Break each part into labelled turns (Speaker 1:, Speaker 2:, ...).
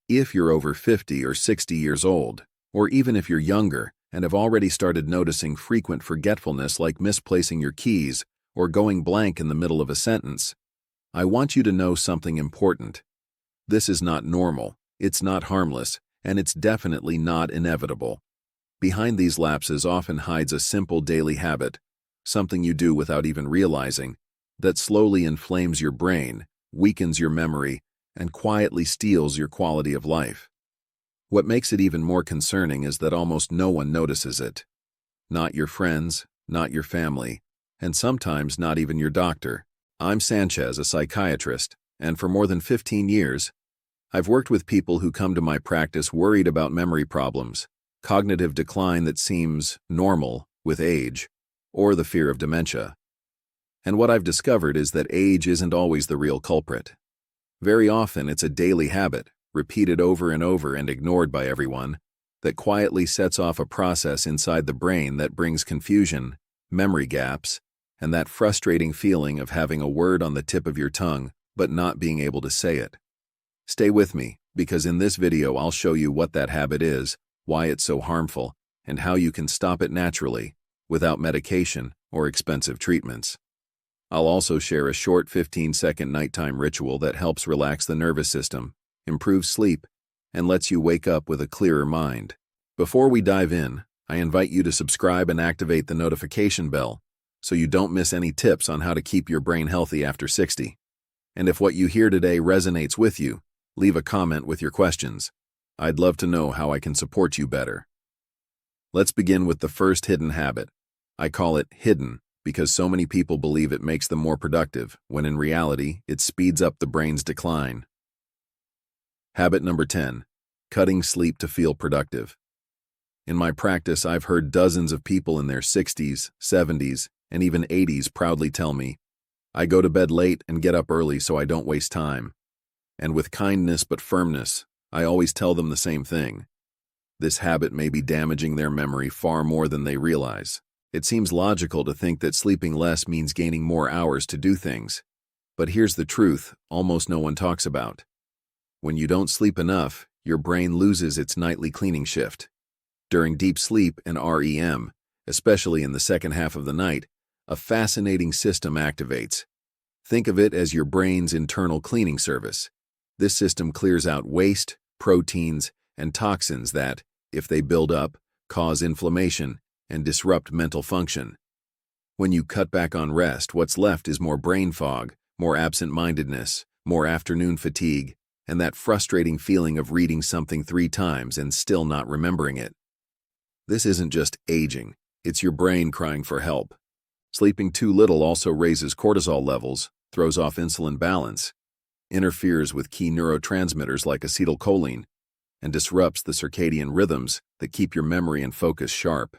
Speaker 1: If you're over 50 or 60 years old, or even if you're younger and have already started noticing frequent forgetfulness like misplacing your keys or going blank in the middle of a sentence, I want you to know something important. This is not normal, it's not harmless, and it's definitely not inevitable. Behind these lapses often hides a simple daily habit, something you do without even realizing, that slowly inflames your brain, weakens your memory, and quietly steals your quality of life. What makes it even more concerning is that almost no one notices it. Not your friends, not your family, and sometimes not even your doctor. I'm Sanchez, a psychiatrist, and for more than 15 years, I've worked with people who come to my practice worried about memory problems, cognitive decline that seems normal with age, or the fear of dementia. And what I've discovered is that age isn't always the real culprit. Very often it's a daily habit, repeated over and over and ignored by everyone, that quietly sets off a process inside the brain that brings confusion, memory gaps, and that frustrating feeling of having a word on the tip of your tongue but not being able to say it. Stay with me, because in this video I'll show you what that habit is, why it's so harmful, and how you can stop it naturally, without medication or expensive treatments. I'll also share a short 15-second nighttime ritual that helps relax the nervous system, improves sleep, and lets you wake up with a clearer mind. Before we dive in, I invite you to subscribe and activate the notification bell so you don't miss any tips on how to keep your brain healthy after 60. And if what you hear today resonates with you, leave a comment with your questions. I'd love to know how I can support you better. Let's begin with the first hidden habit. I call it hidden because so many people believe it makes them more productive, when in reality, it speeds up the brain's decline. Habit number 10, cutting sleep to feel productive. In my practice, I've heard dozens of people in their 60s, 70s, and even 80s proudly tell me, I go to bed late and get up early so I don't waste time. And with kindness but firmness, I always tell them the same thing. This habit may be damaging their memory far more than they realize. It seems logical to think that sleeping less means gaining more hours to do things. But here's the truth almost no one talks about. When you don't sleep enough, your brain loses its nightly cleaning shift. During deep sleep and REM, especially in the second half of the night, a fascinating system activates. Think of it as your brain's internal cleaning service. This system clears out waste, proteins, and toxins that, if they build up, cause inflammation and disrupt mental function. When you cut back on rest, what's left is more brain fog, more absent-mindedness, more afternoon fatigue, and that frustrating feeling of reading something 3 times and still not remembering it. This isn't just aging, it's your brain crying for help. Sleeping too little also raises cortisol levels, throws off insulin balance, interferes with key neurotransmitters like acetylcholine, and disrupts the circadian rhythms that keep your memory and focus sharp.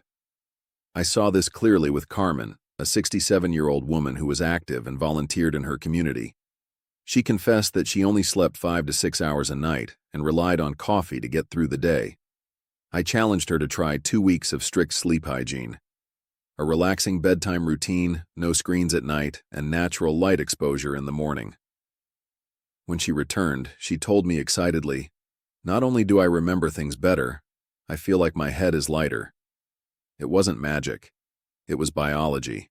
Speaker 1: I saw this clearly with Carmen, a 67-year-old woman who was active and volunteered in her community. She confessed that she only slept 5 to 6 hours a night and relied on coffee to get through the day. I challenged her to try 2 weeks of strict sleep hygiene. A relaxing bedtime routine, no screens at night, and natural light exposure in the morning. When she returned, she told me excitedly, "Not only do I remember things better, I feel like my head is lighter." It wasn't magic. It was biology.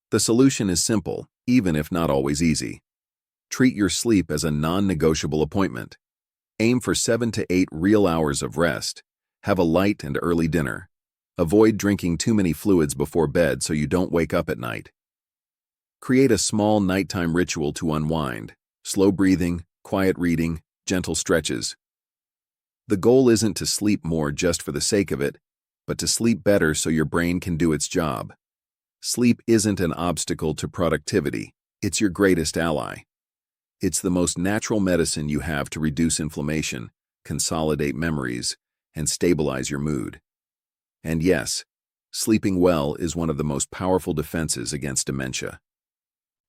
Speaker 1: The solution is simple, even if not always easy. Treat your sleep as a non-negotiable appointment. Aim for 7 to 8 real hours of rest. Have a light and early dinner. Avoid drinking too many fluids before bed so you don't wake up at night. Create a small nighttime ritual to unwind. Slow breathing, quiet reading, gentle stretches. The goal isn't to sleep more just for the sake of it, but to sleep better so your brain can do its job. Sleep isn't an obstacle to productivity, it's your greatest ally. It's the most natural medicine you have to reduce inflammation, consolidate memories, and stabilize your mood. And yes, sleeping well is one of the most powerful defenses against dementia.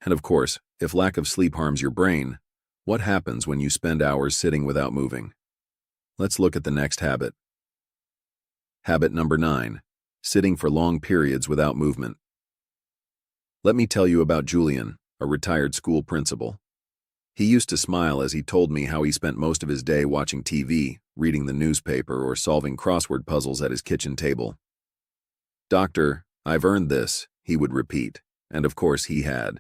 Speaker 1: And of course, if lack of sleep harms your brain, what happens when you spend hours sitting without moving? Let's look at the next habit. Habit number 9, sitting for long periods without movement. Let me tell you about Julian, a retired school principal. He used to smile as he told me how he spent most of his day watching TV, reading the newspaper, or solving crossword puzzles at his kitchen table. "Doctor, I've earned this," he would repeat, and of course he had.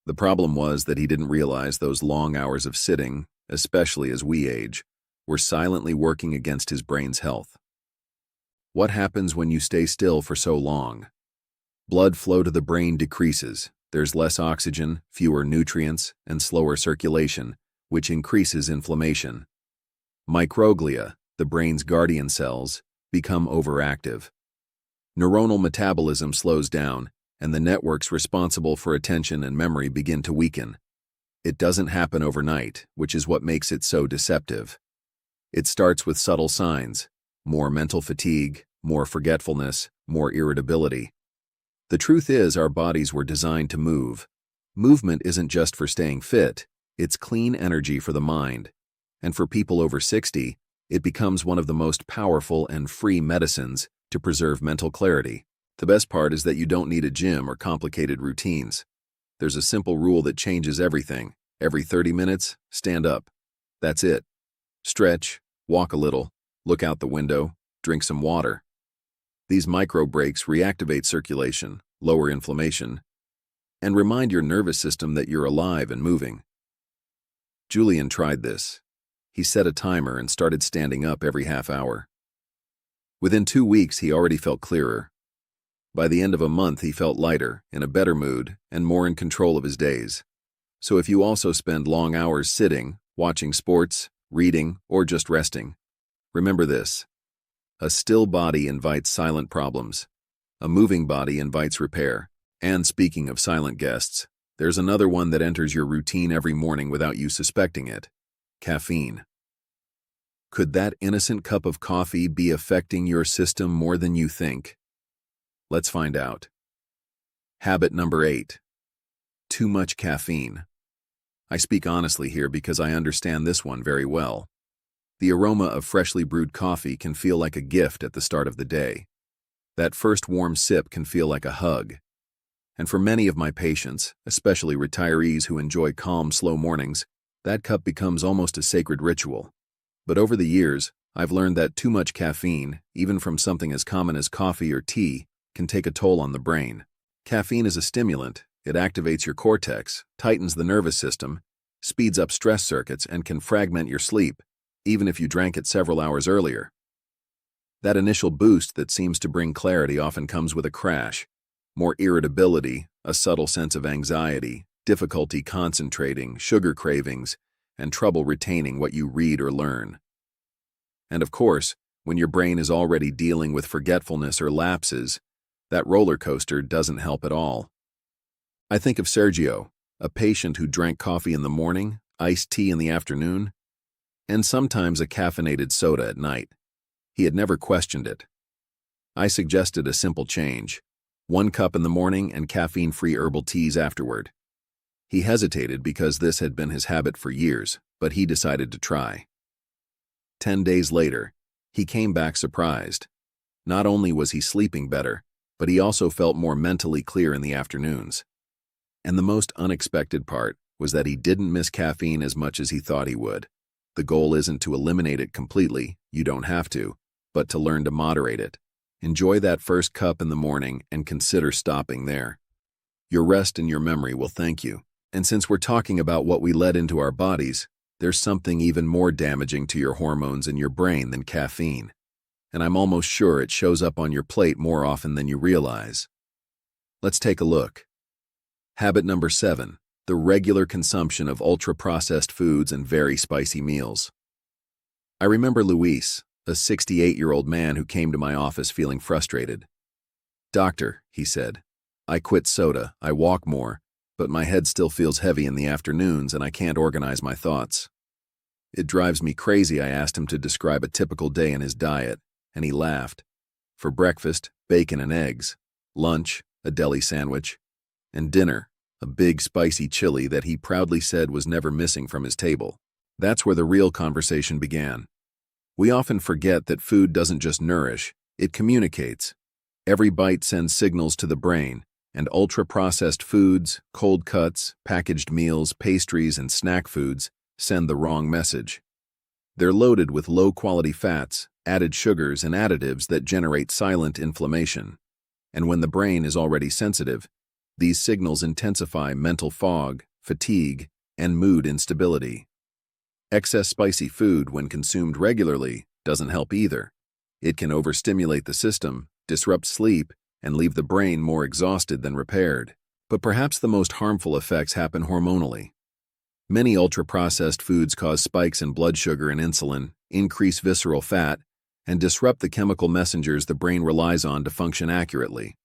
Speaker 1: The problem was that he didn't realize those long hours of sitting, especially as we age, were silently working against his brain's health. What happens when you stay still for so long? Blood flow to the brain decreases. There's less oxygen, fewer nutrients, and slower circulation, which increases inflammation. Microglia, the brain's guardian cells, become overactive. Neuronal metabolism slows down, and the networks responsible for attention and memory begin to weaken. It doesn't happen overnight, which is what makes it so deceptive. It starts with subtle signs: more mental fatigue, more forgetfulness, more irritability. The truth is, our bodies were designed to move. Movement isn't just for staying fit, it's clean energy for the mind. And for people over 60, it becomes one of the most powerful and free medicines to preserve mental clarity. The best part is that you don't need a gym or complicated routines. There's a simple rule that changes everything. Every 30 minutes, stand up. That's it. Stretch, walk a little, look out the window, drink some water. These micro breaks reactivate circulation, lower inflammation, and remind your nervous system that you're alive and moving. Julian tried this. He set a timer and started standing up every half hour. Within 2 weeks, he already felt clearer. By the end of a month, he felt lighter, in a better mood, and more in control of his days. So if you also spend long hours sitting, watching sports, reading, or just resting, remember this: a still body invites silent problems. A moving body invites repair. And speaking of silent guests, there's another one that enters your routine every morning without you suspecting it: caffeine. Could that innocent cup of coffee be affecting your system more than you think? Let's find out. Habit number 8. Too much caffeine. I speak honestly here because I understand this one very well. The aroma of freshly brewed coffee can feel like a gift at the start of the day. That first warm sip can feel like a hug. And for many of my patients, especially retirees who enjoy calm, slow mornings, that cup becomes almost a sacred ritual. But over the years, I've learned that too much caffeine, even from something as common as coffee or tea, can take a toll on the brain. Caffeine is a stimulant. It activates your cortex, tightens the nervous system, speeds up stress circuits, and can fragment your sleep, even if you drank it several hours earlier. That initial boost that seems to bring clarity often comes with a crash: more irritability, a subtle sense of anxiety, difficulty concentrating, sugar cravings, and trouble retaining what you read or learn. And of course, when your brain is already dealing with forgetfulness or lapses, that roller coaster doesn't help at all. I think of Sergio, a patient who drank coffee in the morning, iced tea in the afternoon, and sometimes a caffeinated soda at night. He had never questioned it. I suggested a simple change: 1 cup in the morning and caffeine-free herbal teas afterward. He hesitated because this had been his habit for years, but he decided to try. 10 days later, he came back surprised. Not only was he sleeping better, but he also felt more mentally clear in the afternoons. And the most unexpected part was that he didn't miss caffeine as much as he thought he would. The goal isn't to eliminate it completely, you don't have to, but to learn to moderate it. Enjoy that first cup in the morning and consider stopping there. Your rest and your memory will thank you. And since we're talking about what we let into our bodies, there's something even more damaging to your hormones and your brain than caffeine. And I'm almost sure it shows up on your plate more often than you realize. Let's take a look. Habit number 7. The regular consumption of ultra-processed foods and very spicy meals. I remember Luis, a 68-year-old man who came to my office feeling frustrated. "Doctor," he said, "I quit soda, I walk more, but my head still feels heavy in the afternoons and I can't organize my thoughts. It drives me crazy." I asked him to describe a typical day in his diet, and he laughed. For breakfast, bacon and eggs. Lunch, a deli sandwich. And dinner, a big spicy chili that he proudly said was never missing from his table. That's where the real conversation began. We often forget that food doesn't just nourish, it communicates. Every bite sends signals to the brain, And ultra-processed foods, cold cuts, packaged meals, pastries, and snack foods send the wrong message. They're loaded with low-quality fats, added sugars, and additives that generate silent inflammation. And when the brain is already sensitive, these signals intensify mental fog, fatigue, and mood instability. Excess spicy food, when consumed regularly, doesn't help either. It can overstimulate the system, disrupt sleep, and leave the brain more exhausted than repaired. But perhaps the most harmful effects happen hormonally. Many ultra-processed foods cause spikes in blood sugar and insulin, increase visceral fat, and disrupt the chemical messengers the brain relies on to function accurately.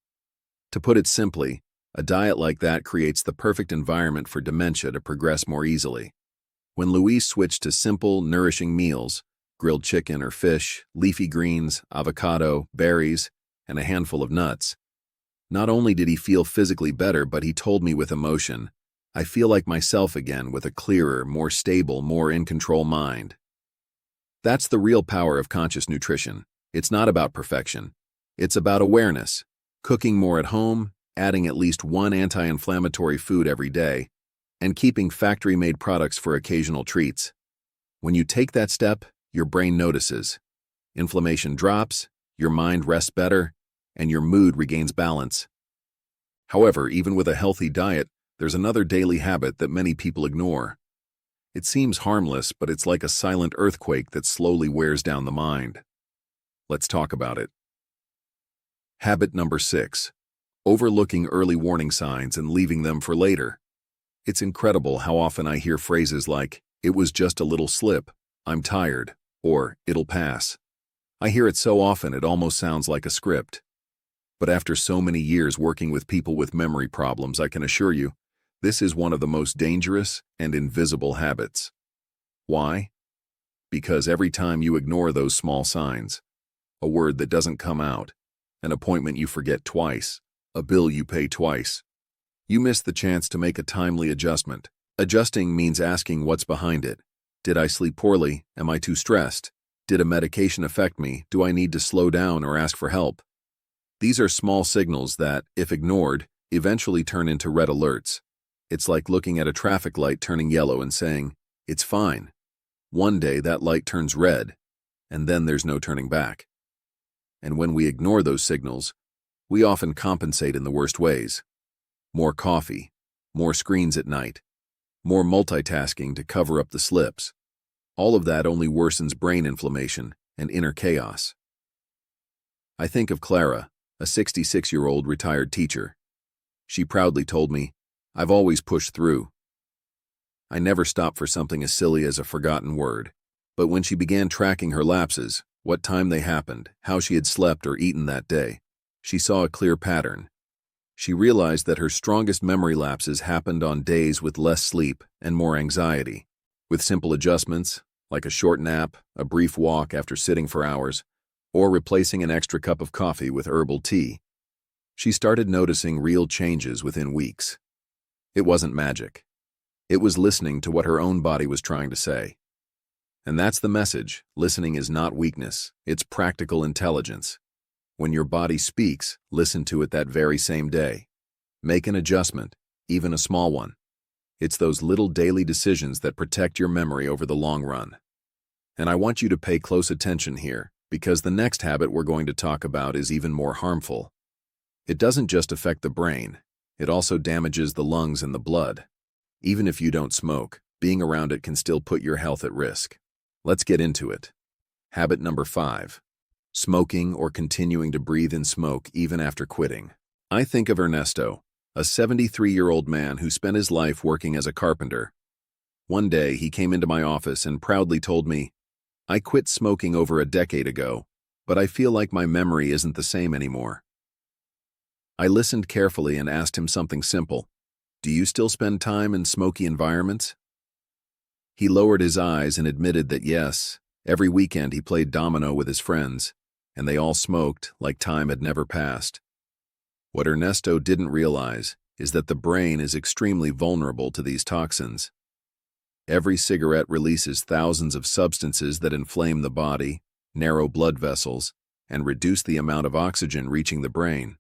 Speaker 1: To put it simply, a diet like that creates the perfect environment for dementia to progress more easily. When Luis switched to simple, nourishing meals, grilled chicken or fish, leafy greens, avocado, berries, and a handful of nuts, not only did he feel physically better, but he told me with emotion, "I feel like myself again with a clearer, more stable, more in-control mind." That's the real power of conscious nutrition. It's not about perfection. It's about awareness, cooking more at home, adding at least one anti-inflammatory food every day, and keeping factory-made products for occasional treats. When you take that step, your brain notices. Inflammation drops, your mind rests better, and your mood regains balance. However, even with a healthy diet, there's another daily habit that many people ignore. It seems harmless, but it's like a silent earthquake that slowly wears down the mind. Let's talk about it. Habit number 6. Overlooking early warning signs and leaving them for later. It's incredible how often I hear phrases like, "It was just a little slip," "I'm tired," or "It'll pass." I hear it so often it almost sounds like a script. But after so many years working with people with memory problems, I can assure you, this is one of the most dangerous and invisible habits. Why? Because every time you ignore those small signs, a word that doesn't come out, an appointment you forget twice, a bill you pay twice, you miss the chance to make a timely adjustment. Adjusting means asking what's behind it. Did I sleep poorly? Am I too stressed? Did a medication affect me? Do I need to slow down or ask for help? These are small signals that, if ignored, eventually turn into red alerts. It's like looking at a traffic light turning yellow and saying, "It's fine." One day that light turns red, and then there's no turning back. And when we ignore those signals, we often compensate in the worst ways. More coffee, more screens at night, more multitasking to cover up the slips. All of that only worsens brain inflammation and inner chaos. I think of Clara, a 66-year-old retired teacher. She proudly told me, "I've always pushed through. I never stopped for something as silly as a forgotten word." But when she began tracking her lapses, what time they happened, how she had slept or eaten that day, she saw a clear pattern. She realized that her strongest memory lapses happened on days with less sleep and more anxiety. With simple adjustments, like a short nap, a brief walk after sitting for hours, or replacing an extra cup of coffee with herbal tea, she started noticing real changes within weeks. It wasn't magic. It was listening to what her own body was trying to say. And that's the message. Listening is not weakness, it's practical intelligence. When your body speaks, listen to it that very same day. Make an adjustment, even a small one. It's those little daily decisions that protect your memory over the long run. And I want you to pay close attention here, because the next habit we're going to talk about is even more harmful. It doesn't just affect the brain, it also damages the lungs and the blood. Even if you don't smoke, being around it can still put your health at risk. Let's get into it. Habit number 5. Smoking or continuing to breathe in smoke even after quitting. I think of Ernesto, a 73-year-old man who spent his life working as a carpenter. One day, he came into my office and proudly told me, "I quit smoking over a decade ago, but I feel like my memory isn't the same anymore." I listened carefully and asked him something simple. "Do you still spend time in smoky environments?" He lowered his eyes and admitted that yes, every weekend he played domino with his friends, and they all smoked like time had never passed. What Ernesto didn't realize is that the brain is extremely vulnerable to these toxins. Every cigarette releases thousands of substances that inflame the body, narrow blood vessels, and reduce the amount of oxygen reaching the brain.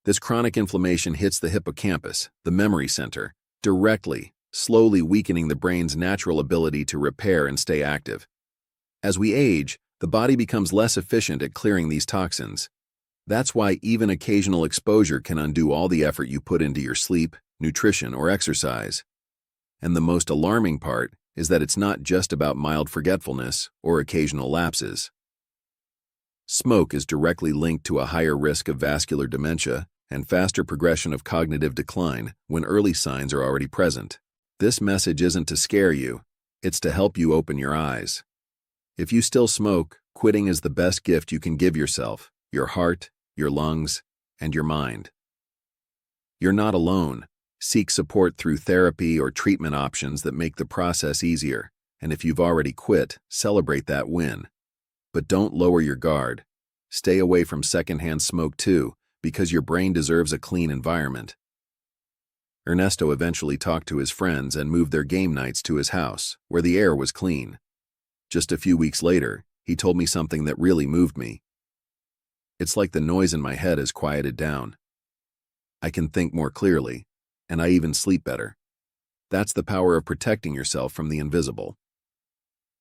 Speaker 1: This chronic inflammation hits the hippocampus, the memory center, directly, slowly weakening the brain's natural ability to repair and stay active. As we age, the body becomes less efficient at clearing these toxins. That's why even occasional exposure can undo all the effort you put into your sleep, nutrition, or exercise. And the most alarming part is that it's not just about mild forgetfulness or occasional lapses. Smoke is directly linked to a higher risk of vascular dementia and faster progression of cognitive decline when early signs are already present. This message isn't to scare you, it's to help you open your eyes. If you still smoke, quitting is the best gift you can give yourself, your heart, your lungs, and your mind. You're not alone. Seek support through therapy or treatment options that make the process easier, and if you've already quit, celebrate that win. But don't lower your guard. Stay away from secondhand smoke too, because your brain deserves a clean environment. Ernesto eventually talked to his friends and moved their game nights to his house, where the air was clean. Just a few weeks later, he told me something that really moved me. It's like the noise in my head has quieted down. I can think more clearly, and I even sleep better. That's the power of protecting yourself from the invisible.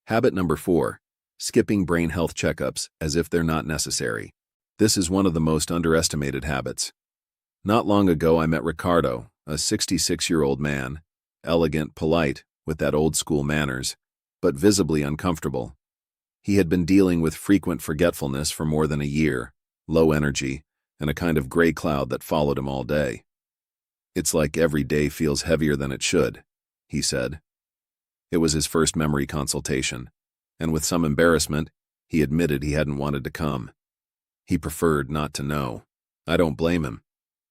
Speaker 1: Habit number 4, skipping brain health checkups as if they're not necessary. This is one of the most underestimated habits. Not long ago, I met Ricardo, a 66-year-old man, elegant, polite, with that old-school manners, but visibly uncomfortable. He had been dealing with frequent forgetfulness for more than a year, low energy, and a kind of gray cloud that followed him all day. "It's like every day feels heavier than it should," he said. It was his first memory consultation, and with some embarrassment, he admitted he hadn't wanted to come. He preferred not to know. I don't blame him.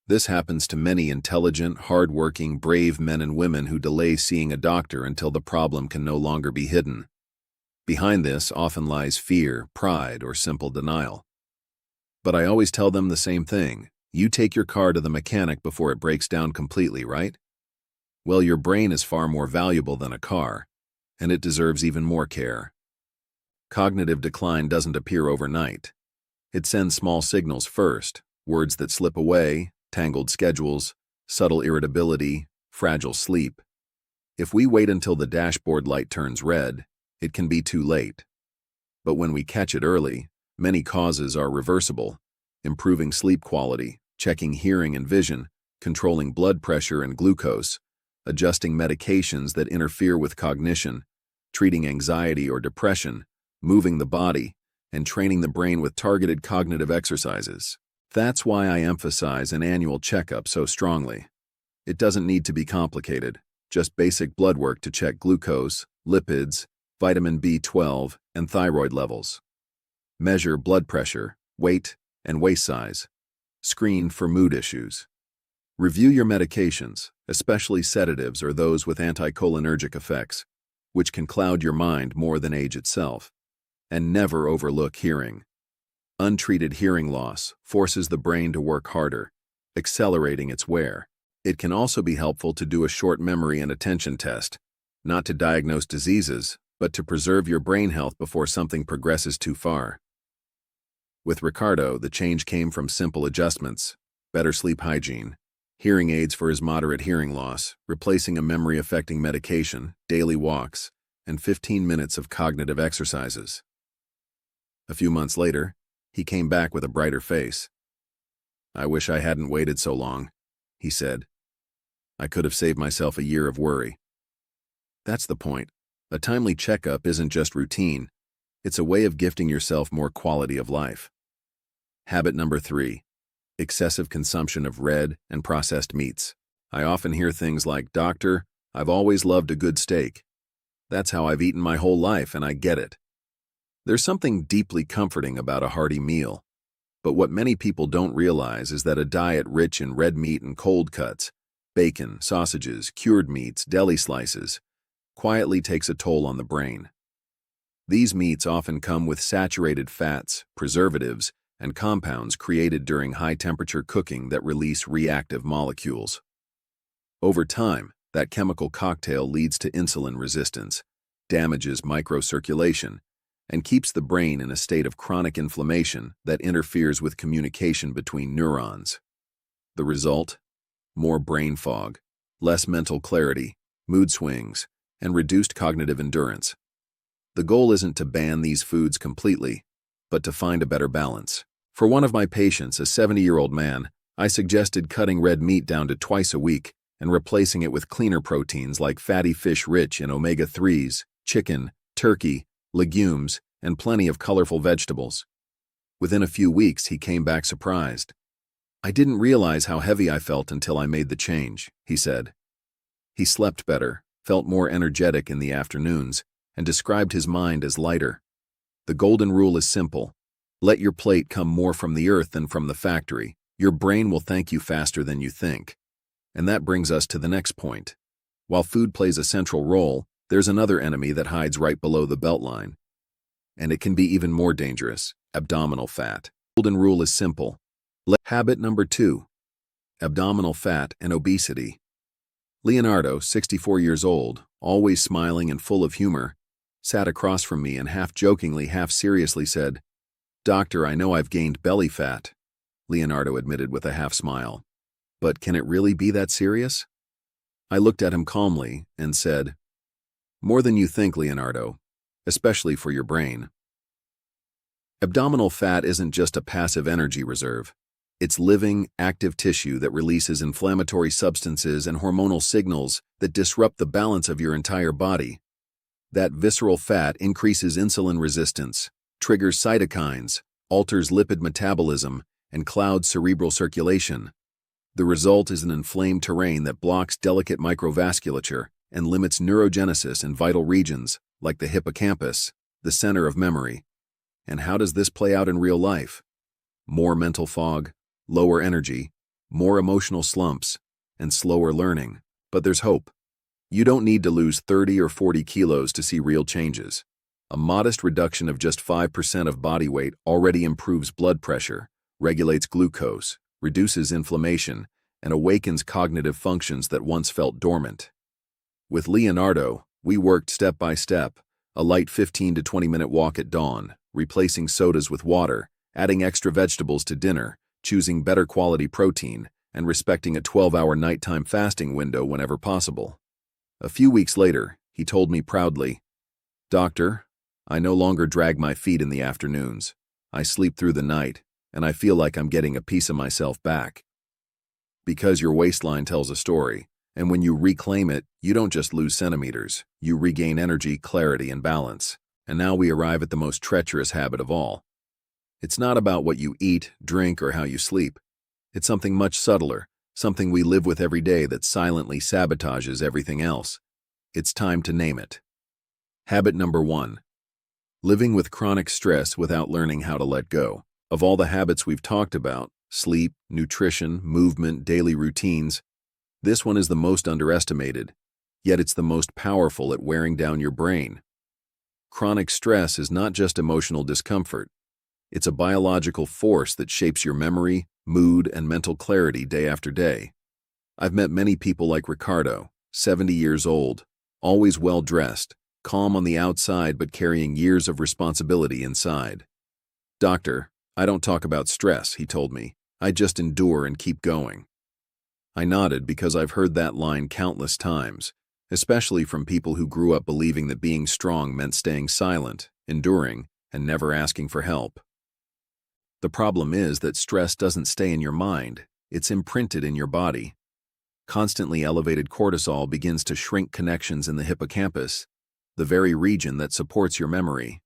Speaker 1: This happens to many intelligent, hard-working, brave men and women who delay seeing a doctor until the problem can no longer be hidden. Behind this often lies fear, pride, or simple denial. But I always tell them the same thing. You take your car to the mechanic before it breaks down completely, right? Well, your brain is far more valuable than a car, and it deserves even more care. Cognitive decline doesn't appear overnight. It sends small signals first, words that slip away, tangled schedules, subtle irritability, fragile sleep. If we wait until the dashboard light turns red, it can be too late. But when we catch it early, many causes are reversible, improving sleep quality, checking hearing and vision, controlling blood pressure and glucose, adjusting medications that interfere with cognition, treating anxiety or depression, moving the body, and training the brain with targeted cognitive exercises. That's why I emphasize an annual checkup so strongly. It doesn't need to be complicated, just basic blood work to check glucose, lipids, vitamin B12, and thyroid levels. Measure blood pressure, weight, and waist size. Screen for mood issues. Review your medications, especially sedatives or those with anticholinergic effects, which can cloud your mind more than age itself. And never overlook hearing. Untreated hearing loss forces the brain to work harder, accelerating its wear. It can also be helpful to do a short memory and attention test, not to diagnose diseases, but to preserve your brain health before something progresses too far. With Ricardo, the change came from simple adjustments, better sleep hygiene, hearing aids for his moderate hearing loss, replacing a memory-affecting medication, daily walks, and 15 minutes of cognitive exercises. A few months later, he came back with a brighter face. "I wish I hadn't waited so long," he said. "I could have saved myself a year of worry." That's the point. A timely checkup isn't just routine. It's a way of gifting yourself more quality of life. Habit number 3, excessive consumption of red and processed meats. I often hear things like, "Doctor, I've always loved a good steak. That's how I've eaten my whole life, and I get it." There's something deeply comforting about a hearty meal. But what many people don't realize is that a diet rich in red meat and cold cuts, bacon, sausages, cured meats, deli slices, quietly takes a toll on the brain. These meats often come with saturated fats, preservatives, and compounds created during high-temperature cooking that release reactive molecules. Over time, that chemical cocktail leads to insulin resistance, damages microcirculation, and keeps the brain in a state of chronic inflammation that interferes with communication between neurons. The result? More brain fog, less mental clarity, mood swings, and reduced cognitive endurance. The goal isn't to ban these foods completely, but to find a better balance. For one of my patients, a 70-year-old man, I suggested cutting red meat down to twice a week and replacing it with cleaner proteins like fatty fish rich in omega-3s, chicken, turkey, legumes, and plenty of colorful vegetables. Within a few weeks, he came back surprised. "I didn't realize how heavy I felt until I made the change," he said. He slept better, felt more energetic in the afternoons, and described his mind as lighter. The golden rule is simple. Let your plate come more from the earth than from the factory. Your brain will thank you faster than you think. And that brings us to the next point. While food plays a central role, there's another enemy that hides right below the beltline. And it can be even more dangerous: abdominal fat. The golden rule is simple. Habit number 2. Abdominal fat and obesity. Leonardo, 64 years old, always smiling and full of humor, sat across from me and half-jokingly, half-seriously said, "Doctor, I know I've gained belly fat." Leonardo admitted with a half-smile. "But can it really be that serious?" I looked at him calmly and said, "More than you think, Leonardo, especially for your brain." Abdominal fat isn't just a passive energy reserve. It's living, active tissue that releases inflammatory substances and hormonal signals that disrupt the balance of your entire body. That visceral fat increases insulin resistance, triggers cytokines, alters lipid metabolism, and clouds cerebral circulation. The result is an inflamed terrain that blocks delicate microvasculature and limits neurogenesis in vital regions like the hippocampus, the center of memory. And how does this play out in real life? More mental fog, lower energy, more emotional slumps, and slower learning. But there's hope. You don't need to lose 30 or 40 kilos to see real changes. A modest reduction of just 5% of body weight already improves blood pressure, regulates glucose, reduces inflammation, and awakens cognitive functions that once felt dormant. With Leonardo, we worked step by step: a light 15 to 20-minute walk at dawn, replacing sodas with water, adding extra vegetables to dinner, choosing better quality protein, and respecting a 12-hour nighttime fasting window whenever possible. A few weeks later, he told me proudly, "Doctor, I no longer drag my feet in the afternoons. I sleep through the night, and I feel like I'm getting a piece of myself back." Because your waistline tells a story, and when you reclaim it, you don't just lose centimeters, you regain energy, clarity, and balance. And now we arrive at the most treacherous habit of all. It's not about what you eat, drink, or how you sleep. It's something much subtler, something we live with every day that silently sabotages everything else. It's time to name it. Habit number 1. Living with chronic stress without learning how to let go. Of all the habits we've talked about, sleep, nutrition, movement, daily routines, this one is the most underestimated, yet it's the most powerful at wearing down your brain. Chronic stress is not just emotional discomfort. It's a biological force that shapes your memory, mood, and mental clarity day after day. I've met many people like Ricardo, 70 years old, always well-dressed, calm on the outside but carrying years of responsibility inside. "Doctor, I don't talk about stress," he told me. "I just endure and keep going." I nodded because I've heard that line countless times, especially from people who grew up believing that being strong meant staying silent, enduring, and never asking for help. The problem is that stress doesn't stay in your mind, it's imprinted in your body. Constantly elevated cortisol begins to shrink connections in the hippocampus, the very region that supports your memory.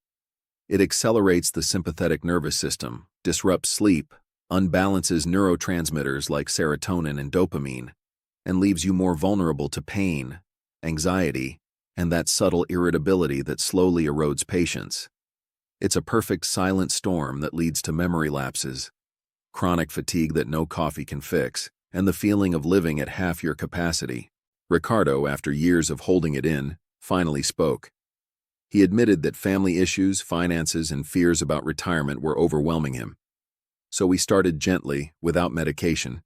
Speaker 1: It accelerates the sympathetic nervous system, disrupts sleep, unbalances neurotransmitters like serotonin and dopamine, and leaves you more vulnerable to pain, anxiety, and that subtle irritability that slowly erodes patience. It's a perfect silent storm that leads to memory lapses, chronic fatigue that no coffee can fix, and the feeling of living at half your capacity. Ricardo, after years of holding it in, finally spoke. He admitted that family issues, finances, and fears about retirement were overwhelming him. So we started gently, without medication.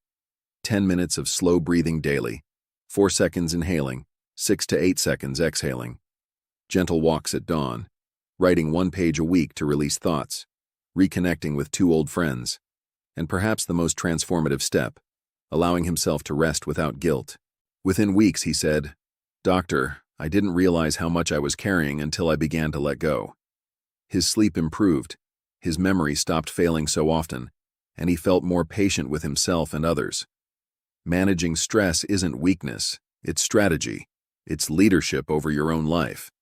Speaker 1: 10 minutes of slow breathing daily, 4 seconds inhaling, 6 to 8 seconds exhaling. Gentle walks at dawn, writing 1 page a week to release thoughts, reconnecting with 2 old friends, and perhaps the most transformative step, allowing himself to rest without guilt. Within weeks, he said, "Doctor, I didn't realize how much I was carrying until I began to let go." His sleep improved, his memory stopped failing so often, and he felt more patient with himself and others. Managing stress isn't weakness, it's strategy. It's leadership over your own life.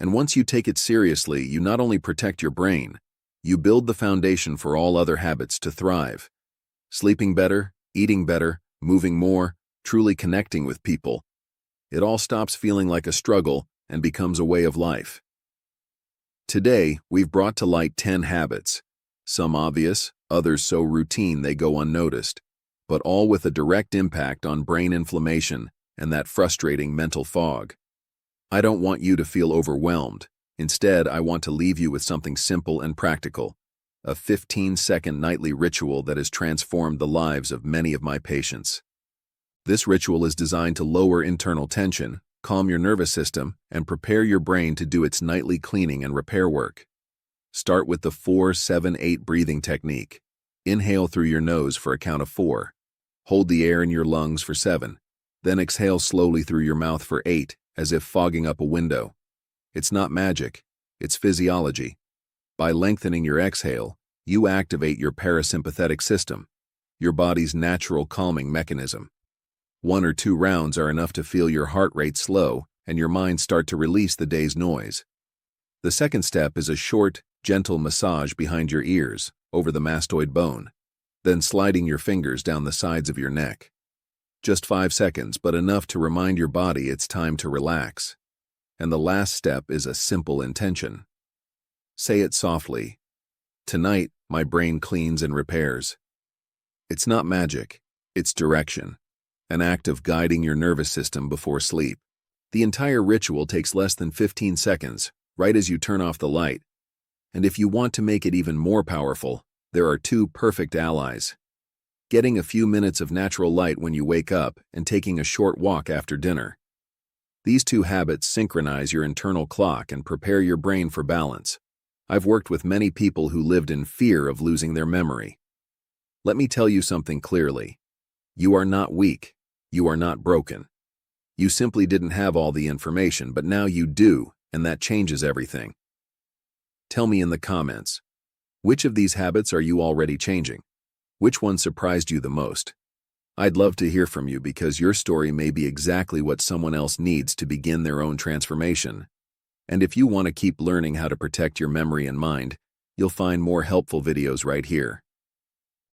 Speaker 1: And once you take it seriously, you not only protect your brain, you build the foundation for all other habits to thrive. Sleeping better, eating better, moving more, truly connecting with people. It all stops feeling like a struggle and becomes a way of life. Today, we've brought to light 10 habits, some obvious, others so routine they go unnoticed, but all with a direct impact on brain inflammation and that frustrating mental fog. I don't want you to feel overwhelmed. Instead, I want to leave you with something simple and practical, a 15-second nightly ritual that has transformed the lives of many of my patients. This ritual is designed to lower internal tension, calm your nervous system, and prepare your brain to do its nightly cleaning and repair work. Start with the 4-7-8 breathing technique. Inhale through your nose for a count of 4. Hold the air in your lungs for 7. Then exhale slowly through your mouth for 8, as if fogging up a window. It's not magic, it's physiology. By lengthening your exhale, you activate your parasympathetic system, your body's natural calming mechanism. 1 or 2 rounds are enough to feel your heart rate slow and your mind start to release the day's noise. The second step is a short, gentle massage behind your ears, over the mastoid bone, then sliding your fingers down the sides of your neck. Just 5 seconds, but enough to remind your body it's time to relax. And the last step is a simple intention. Say it softly. Tonight, my brain cleans and repairs. It's not magic, it's direction, an act of guiding your nervous system before sleep. The entire ritual takes less than 15 seconds, right as you turn off the light. And if you want to make it even more powerful, there are 2 perfect allies. Getting a few minutes of natural light when you wake up and taking a short walk after dinner. These 2 habits synchronize your internal clock and prepare your brain for balance. I've worked with many people who lived in fear of losing their memory. Let me tell you something clearly. You are not weak. You are not broken. You simply didn't have all the information, but now you do, and that changes everything. Tell me in the comments, which of these habits are you already changing? Which one surprised you the most? I'd love to hear from you because your story may be exactly what someone else needs to begin their own transformation. And if you want to keep learning how to protect your memory and mind, you'll find more helpful videos right here.